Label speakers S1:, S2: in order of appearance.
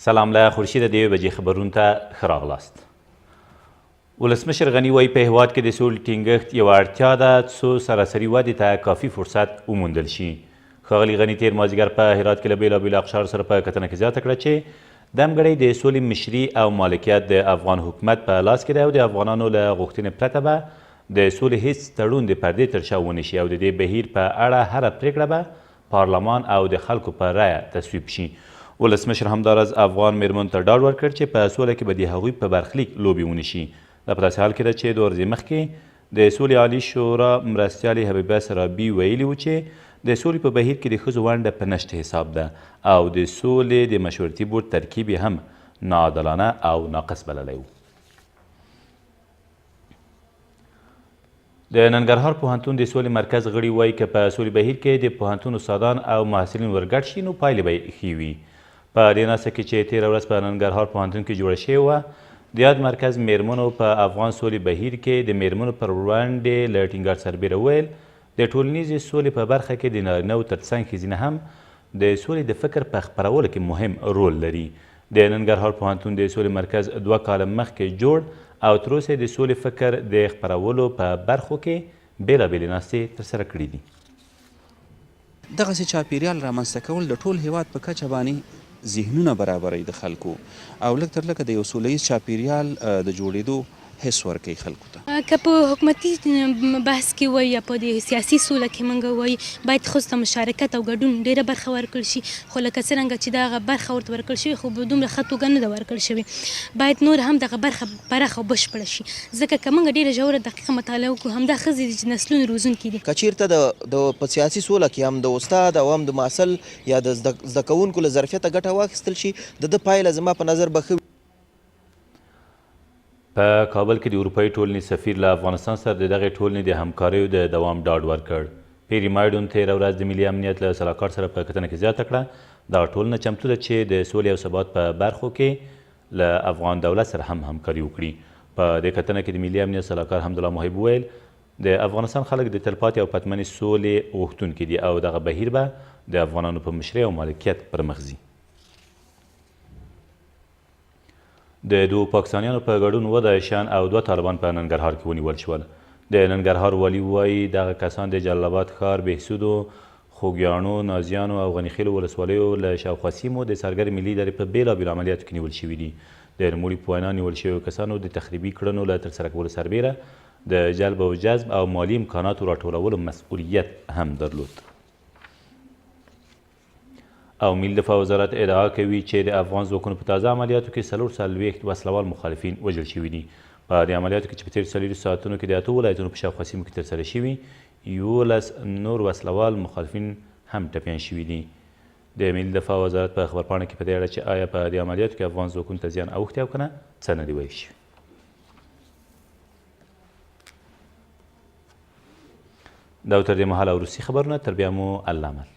S1: سلام له خورشید د 1 بجې خبرونو ته ښه راغلاست. ولسمشر غني وایي په هېواد کې د سولې ټینګښت یوه اړتیا ده څو سراسري ودې ته کافي فرصت وموندل شي. ښاغلي غني تېر مازدیګر په هرات کې له بېلابېلو اقشارو سره په کتنه کې زیاته کړه چې دمګړۍ د سولې مشري او مالکیت د افغان حکومت په لاس کې دی او د افغانانو له غوښتنې پرته به د سولې هیڅ تړون د پردې تر شا ونه شي او د دې بهیر په اړه هره پرېکړه به پارلمان او د خلکو په رایه تصویب شي. ولسمشر همداراز افغان میرمنو ته ډاډ ورکړ چې په سوله کې به د هغوی په برخلیک لوبې ونه شي. دا په داسې حال کې ده چې 2 ورځې مخکې د سولې عالي شورا مرستیالې حبیبه سرابي ویلي و چې د سولې په بهیر کې د ښځو ونډه په نشت حساب ده او د سولې د مشورتي بورډ ترکیب یې هم ناعادلانه او ناقص بللی و. د ننګرهار پوهنتون د سولې مرکز غړي وایي که په سولې بهیر کې د پوهنتون استادان او محصلین ورګډ شي نو پایلې به ښې وي. په دې ناسته کې چې تېره ورځ په ننګرهار پوهنتون کې جوړه شوې وه د یاد مرکز میرمنو په افغان سولې بهیر کې د میرمنو پر وړاندې له ټینګار سربیره وویل د ټولنیزې سولې په برخه کې د نارینهو تر څنګ ښځینه هم د سولې د فکر په خپرولو کې مهم رول لري. د ننګرهار پوهنتون د سولې مرکز 2 کاله مخکې جوړ او تر اوسه د سولې فکر د خپرولو په برخو کې بېلابېلې ناستې ترسره کړي دي.
S2: دغسې چاپیریال رامنځته کول د ټول هیواد په کچه باندې ذهنونه برابروي د خلکو او لږ تر لږه د یو سوله ییز چاپیریال د جوړېدو حس ورکوي خلکو ته.
S3: که په حکومتي بحث کې وایي یا په د سیاسي سوله کې موږ وایي باید ښځو ته مشارکت او ګډون ډېره برخه ورکړل شي خو لکه څرنګه چې دغه برخه ورته ورکړل شوې خو په دومره ښه توګه نه ده ورکړل شوې. باید نور هم دغه برخه پراخه او بشپړه شي ځکه که موږ ډېره ژوره دقیقه مطالعه وکړو همدا ښځې دي چې نسلونه روزونکي دي.
S4: که چېرته د په سیاسي سوله کې هم د استاد او هم د محصل یا د زده کوونکو له ظرفیته ګټه واخیستل شي د ده پایله زما په نظر به ښه.
S1: په کابل کې د اروپایي ټولنې سفیر له افغانستان سره د دغې ټولنې د همکاریو د دوام ډاډ ورکړ. پیری مایډون تېره ورځ د ملي امنیت له سلاکار سره په کتنه کې زیاته کړه دغه ټولنه چمتو ده چې د سولې او ثبات په برخو کې له افغان دولت سره هم همکاري وکړي. په دې کتنه کې د ملي امنیت سلاکار حمدالله محب وویل د افغانستان خلک د تلپاتې او پتمنې سولې غوښتونکي دي او دغه بهیر به د افغانانو په مشرۍ او مالکیت پر مخ ځي. د 2 پاکستانیانو په ګډون 7 داعشیان او 2 طالبان په ننګرهار کې ونیول شول. د ننګرهار والي وایي دغه کسان د جلال آباد ښار بهسودو خوږیاڼو نازیانو او غنیخیلو ولسوالیو له شاوخوا سیمو د څرګر ملي ادارې په بېلابېلو عملیاتو کې نیول شوي دي. د نوموړي په وینا نیول شویو کسانو د تخریبي کړنو له ترسره کولو سربیره د جلب او جذب او مالي امکاناتو راټولولو مسؤلیت هم درلود. او ملي دفاع وزارت ادعا کوي چې د افغان ځواکونو په تازه عملیاتو کې 44 وسلوال مخالفین وژل شوي دي. په دې عملیاتو کې چې په تېرو 4 ساعتونو کې د 8 ولایتونو په شاوخوا سیمو کې ترسره شوي 11 نور وسلوال مخالفین هم ټپیان شوي دي. د ملي دفاع وزارت په خبرپاڼه کې په دې اړه چې آیا په دې عملیاتو کې افغان ځواکونو ته زیان اوښتی او که نه څه نه دي ویل شوي. دا تر دې مهاله وروستي خبرونه تر بیا مو الله مل.